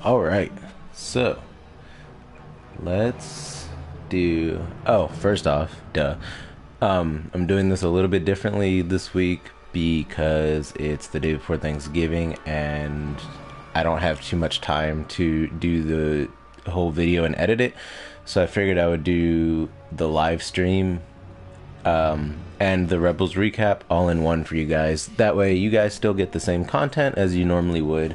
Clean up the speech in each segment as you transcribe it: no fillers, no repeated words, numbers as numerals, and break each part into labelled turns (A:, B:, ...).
A: Alright, so let's do. Oh, first off, duh. I'm doing this a little bit differently this week because it's the day before Thanksgiving and I don't have too much time to do the whole video and edit it. So I figured I would do the live stream and the Rebels recap all in one for you guys. That way you guys still get the same content as you normally would.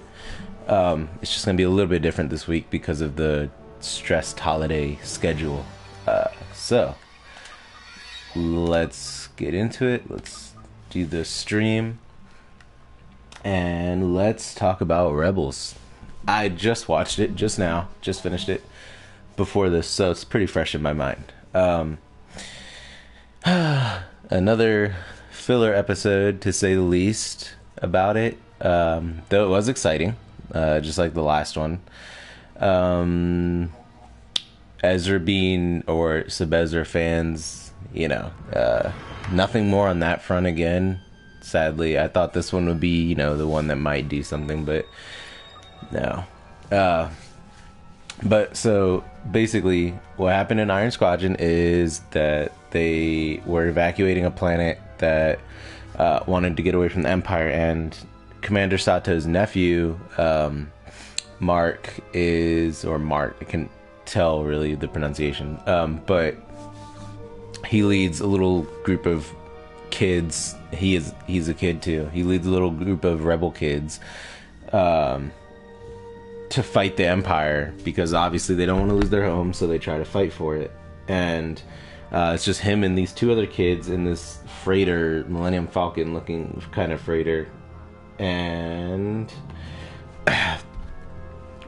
A: It's just gonna be a little bit different this week because of the stressed holiday schedule. So let's get into it. Let's do the stream and let's talk about Rebels. I just watched it just now, just finished it before this, so it's pretty fresh in my mind. Another filler episode, to say the least, about it, though it was exciting, just like the last one. Ezra Bean or Sub-Ezra fans, you know, nothing more on that front again, sadly. I thought this one would be, you know, the one that might do something, but no. But so basically what happened in Iron Squadron is that they were evacuating a planet that wanted to get away from the Empire, and Commander Sato's nephew, Mark, I can tell really the pronunciation, but he leads a little group of kids. He's a kid too. He leads a little group of rebel kids to fight the Empire, because obviously they don't want to lose their home, so they try to fight for it. And it's just him and these two other kids in this freighter, Millennium Falcon looking kind of freighter. And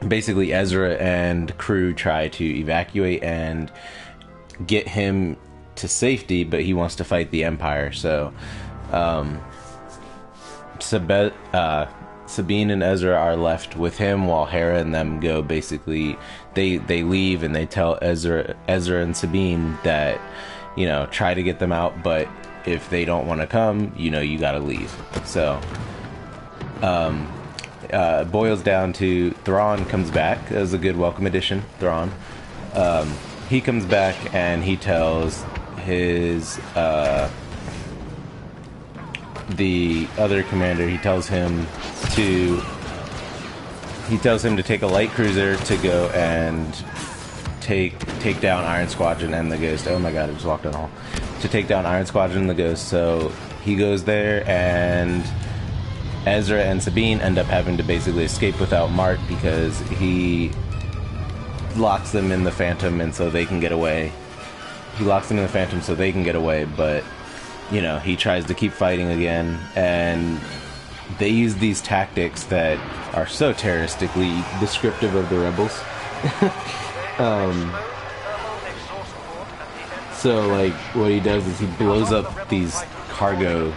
A: basically Ezra and crew try to evacuate and get him to safety, but he wants to fight the Empire. So Sabine and Ezra are left with him while Hera and them go. Basically they leave and they tell Ezra and Sabine that, you know, try to get them out, but if they don't want to come, you know, you gotta leave. So it boils down to Thrawn comes back as a good welcome addition. Thrawn, he comes back and he tells his the other commander, he tells him to take a light cruiser to go and take down Iron Squadron and the Ghost. Oh my god, I just walked down the hall. To take down Iron Squadron and the Ghost. So he goes there, and Ezra and Sabine end up having to basically escape without Mark because he locks them in the Phantom, and so they can get away. He locks them in the Phantom so they can get away, but you know, he tries to keep fighting again, and they use these tactics that are so terroristically descriptive of the Rebels. So like what he does is he blows up these cargo,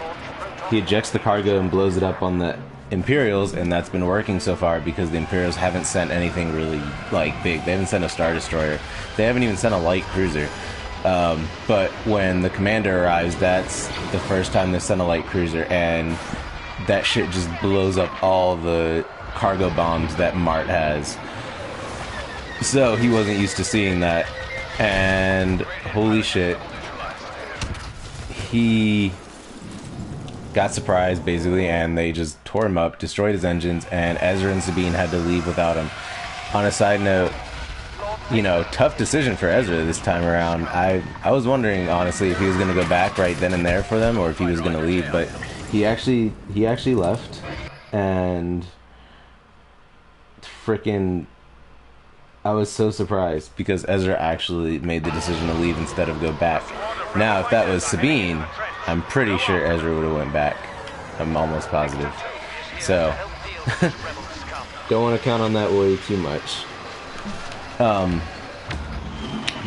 A: he ejects the cargo and blows it up on the Imperials, and that's been working so far because the Imperials haven't sent anything really like big. They haven't sent a Star Destroyer, they haven't even sent a light cruiser. But when the commander arrives, that's the first time they sent a light cruiser, and that shit just blows up all the cargo bombs that Mart has. So he wasn't used to seeing that, and holy shit, he got surprised basically, and they just tore him up, destroyed his engines, and Ezra and Sabine had to leave without him. On a side note, you know, tough decision for Ezra this time around. I was wondering honestly if he was going to go back right then and there for them, or if he was going to leave, but he actually left, and freaking I was so surprised because Ezra actually made the decision to leave instead of go back. Now if that was Sabine, I'm pretty sure Ezra would have went back. I'm almost positive. So don't want to count on that way too much.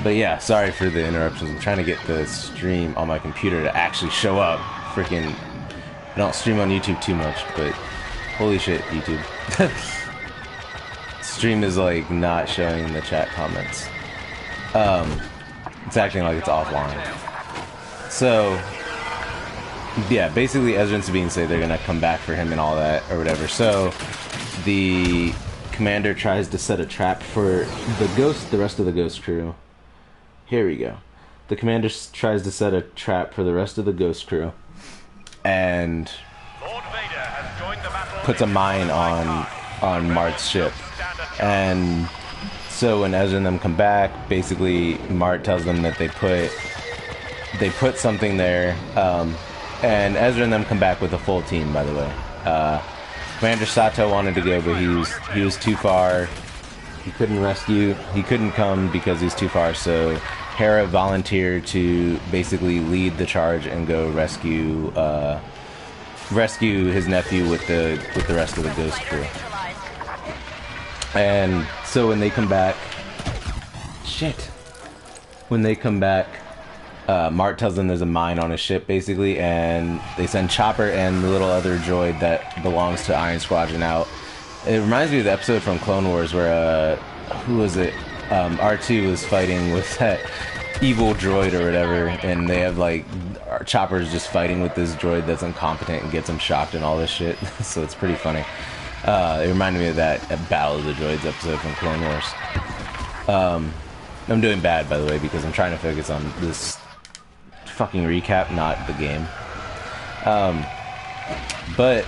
A: But yeah, sorry for the interruptions. I'm trying to get the stream on my computer to actually show up. Freaking, I don't stream on YouTube too much, but holy shit, YouTube. Stream is like not showing the chat comments. It's acting like it's offline. So yeah, basically Ezra and Sabine say they're gonna come back for him and all that or whatever. So the Commander tries to set a trap for the rest of the Ghost crew. Here we go. The Commander tries to set a trap for the rest of the Ghost crew, and puts a mine on Mart's ship. And so when Ezra and them come back, basically Mart tells them that they put something there. And Ezra and them come back with a full team, by the way. Commander Sato wanted to go, but he was too far. He couldn't come because he's too far, so Hera volunteered to basically lead the charge and go rescue his nephew with the rest of the Ghost crew. And so when they come back, Mart tells them there's a mine on his ship, basically, and they send Chopper and the little other droid that belongs to Iron Squadron out. It reminds me of the episode from Clone Wars where, who was it? R2 was fighting with that evil droid or whatever, and they have, like, Chopper's just fighting with this droid that's incompetent and gets him shocked and all this shit. So it's pretty funny. It reminded me of that Battle of the Droids episode from Clone Wars. I'm doing bad, by the way, because I'm trying to focus on this fucking recap, not the game. But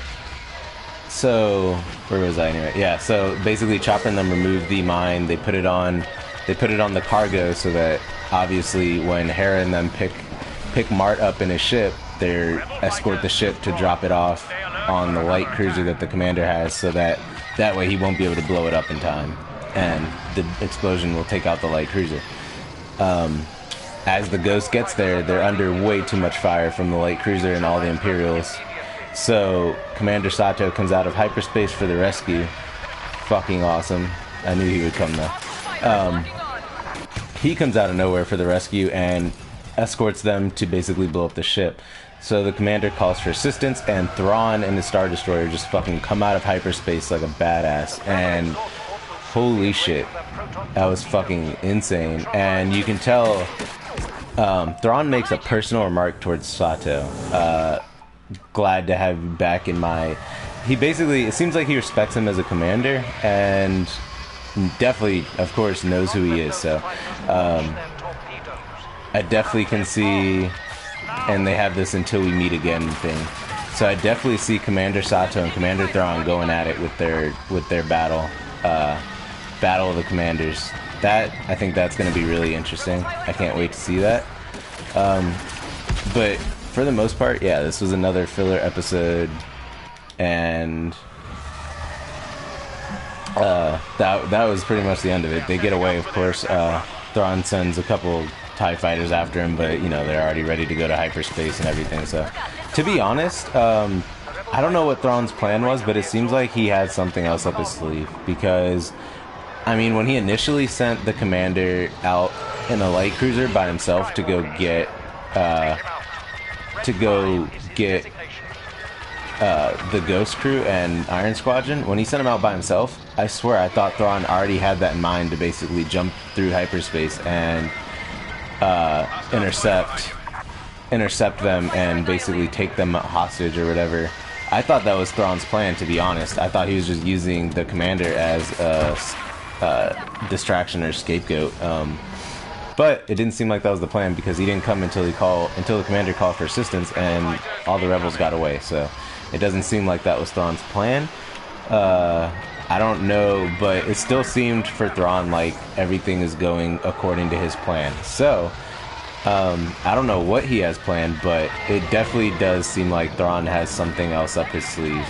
A: so where was I anyway? Yeah, so basically Chopper and them removed the mine. They put it on the cargo so that obviously when Hera and them pick Mart up in his ship, they escort the ship to drop it off on the light cruiser that the Commander has, so that way he won't be able to blow it up in time, and the explosion will take out the light cruiser. As the Ghost gets there, they're under way too much fire from the light cruiser and all the Imperials. So Commander Sato comes out of hyperspace for the rescue. Fucking awesome. I knew he would come though. He comes out of nowhere for the rescue and escorts them to basically blow up the ship. So the Commander calls for assistance, and Thrawn and his Star Destroyer just fucking come out of hyperspace like a badass. And holy shit, that was fucking insane. And you can tell Thrawn makes a personal remark towards Sato. Glad to have you back in my... He basically, it seems like he respects him as a commander, and definitely, of course, knows who he is. So I definitely can see, and they have this until we meet again thing. So I definitely see Commander Sato and Commander Thrawn going at it with their battle of the commanders. I think that's going to be really interesting. I can't wait to see that. But for the most part, yeah, this was another filler episode, and that was pretty much the end of it. They get away, of course. Thrawn sends a couple TIE fighters after him, but you know, they're already ready to go to hyperspace and everything. So, to be honest, I don't know what Thrawn's plan was, but it seems like he had something else up his sleeve, because I mean, when he initially sent the Commander out in a light cruiser by himself to go get the Ghost crew and Iron Squadron, when he sent him out by himself, I swear I thought Thrawn already had that in mind to basically jump through hyperspace and intercept them and basically take them hostage or whatever. I thought that was Thrawn's plan, to be honest. I thought he was just using the Commander as a distraction or scapegoat. But it didn't seem like that was the plan, because he didn't come until the Commander called for assistance, and all the rebels got away. So it doesn't seem like that was Thrawn's plan. I don't know, but it still seemed for Thrawn like everything is going according to his plan. So I don't know what he has planned, but it definitely does seem like Thrawn has something else up his sleeve.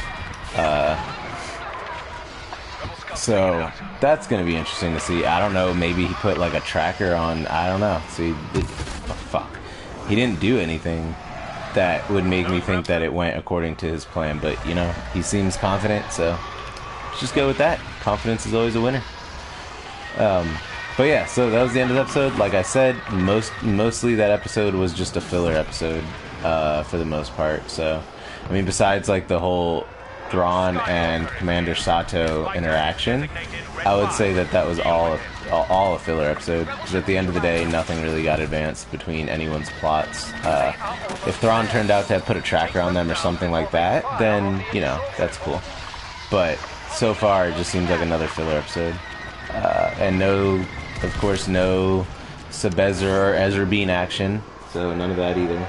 A: So that's going to be interesting to see. I don't know, maybe he put like a tracker on, I don't know. See, fuck. He didn't do anything that would make me think that it went according to his plan, but you know, he seems confident, so let's just go with that. Confidence is always a winner. But yeah, so that was the end of the episode. Like I said, mostly that episode was just a filler episode for the most part. So, I mean, besides like the whole Thrawn and Commander Sato interaction, I would say that was all a filler episode, because at the end of the day, nothing really got advanced between anyone's plots. If Thrawn turned out to have put a tracker on them or something like that, then, you know, that's cool. But so far it just seems like another filler episode. And no, of course, no Sebezra or Ezra Bean action, so none of that either.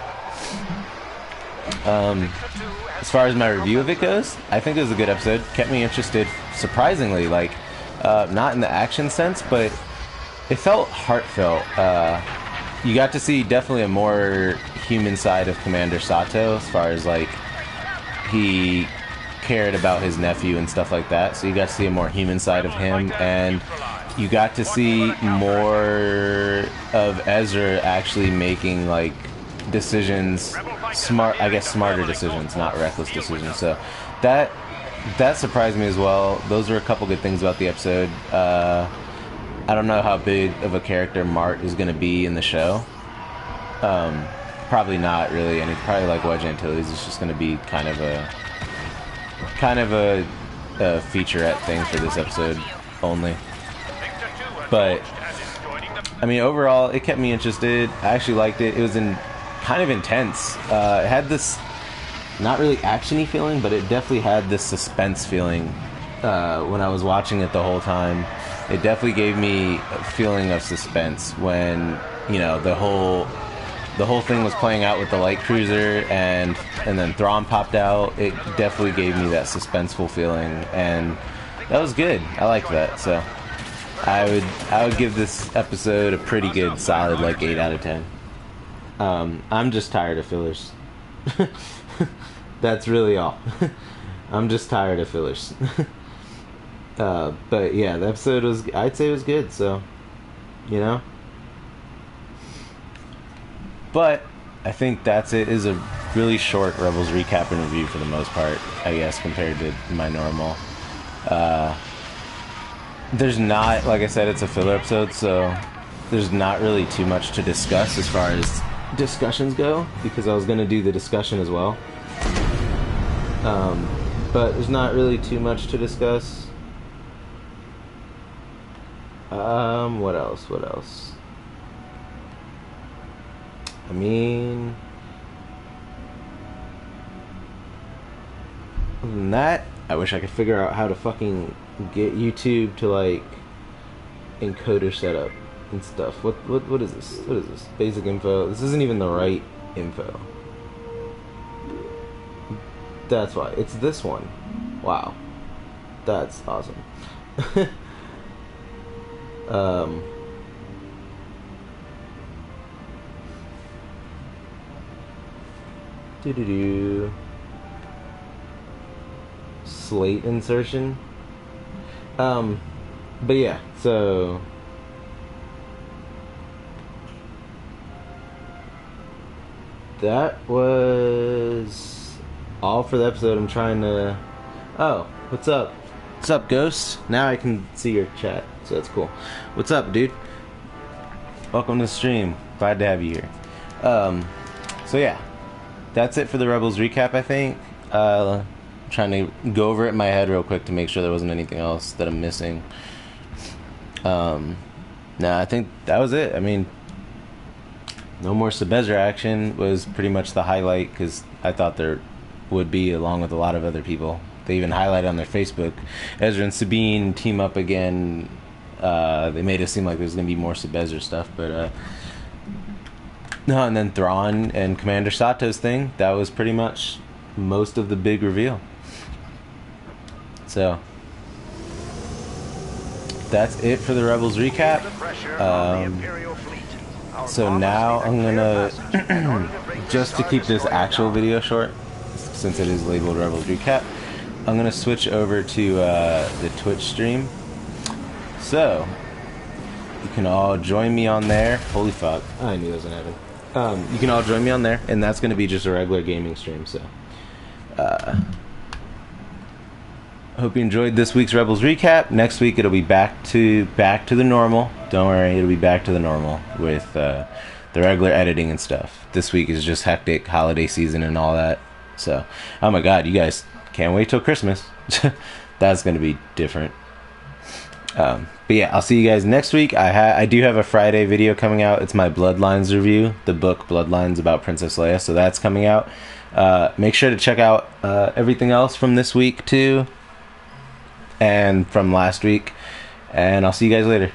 A: As far as my review of it goes, I think it was a good episode. Kept me interested, surprisingly, like, not in the action sense, but it felt heartfelt. You got to see definitely a more human side of Commander Sato, as far as, like, he cared about his nephew and stuff like that, so you got to see a more human side of him, and you got to see more of Ezra actually making, like, decisions, smarter decisions, not reckless decisions. So that surprised me as well. Those are a couple good things about the episode. I don't know how big of a character Mart is going to be in the show. Probably not really, and it's probably like Wedge Antilles. It's just going to be kind of a featurette thing for this episode only. But I mean, overall, it kept me interested. I actually liked it. It was kind of intense. It had this not really actiony feeling, but it definitely had this suspense feeling when I was watching it the whole time. It definitely gave me a feeling of suspense when, you know, the whole thing was playing out with the light cruiser, and then Thrawn popped out. It definitely gave me that suspenseful feeling, and that was good. I liked that. So I would give this episode a pretty good, solid, like 8 out of 10. I'm just tired of fillers. That's really all. I'm just tired of fillers. But yeah, the episode I'd say it was good, so, you know. But I think that's it. Is a really short Rebels recap and review for the most part, I guess, compared to my normal. There's not, like I said, it's a filler episode, so there's not really too much to discuss as far as discussions go, because I was going to do the discussion as well. But there's not really too much to discuss. What else? I mean, other than that, I wish I could figure out how to fucking get YouTube to, like, encoder setup and stuff. What is this? What is this? Basic info. This isn't even the right info. That's why. It's this one. Wow. That's awesome. Slate insertion. But yeah, so that was all for the episode. I'm trying to... Oh, what's up? What's up, Ghost? Now I can see your chat, so that's cool. What's up, dude? Welcome to the stream. Glad to have you here. So yeah, that's it for the Rebels recap, I think. Trying to go over it in my head real quick to make sure there wasn't anything else that I'm missing. Nah, I think that was it. I mean, no more Sebezra action was pretty much the highlight, because I thought there would be, along with a lot of other people. They even highlighted on their Facebook, Ezra and Sabine team up again. They made it seem like there's going to be more Sebezra stuff, but no, and then Thrawn and Commander Sato's thing, that was pretty much most of the big reveal. So that's it for the Rebels recap. So now I'm gonna just to keep this actual video short, since it is labeled Rebels recap, I'm gonna switch over to the Twitch stream. So you can all join me on there. Holy fuck, I knew that was gonna happen. You can all join me on there, and that's gonna be just a regular gaming stream. So I hope you enjoyed this week's Rebels recap. Next week it'll be back to the normal. Don't worry, it'll be back to the normal with the regular editing and stuff. This week is just hectic, holiday season and all that. So, oh my god, you guys can't wait till Christmas. That's gonna be different. But yeah, I'll see you guys next week. I do have a Friday video coming out. It's my Bloodlines review, the book Bloodlines about Princess Leia. So that's coming out. Make sure to check out everything else from this week too. and from last week. And I'll see you guys later.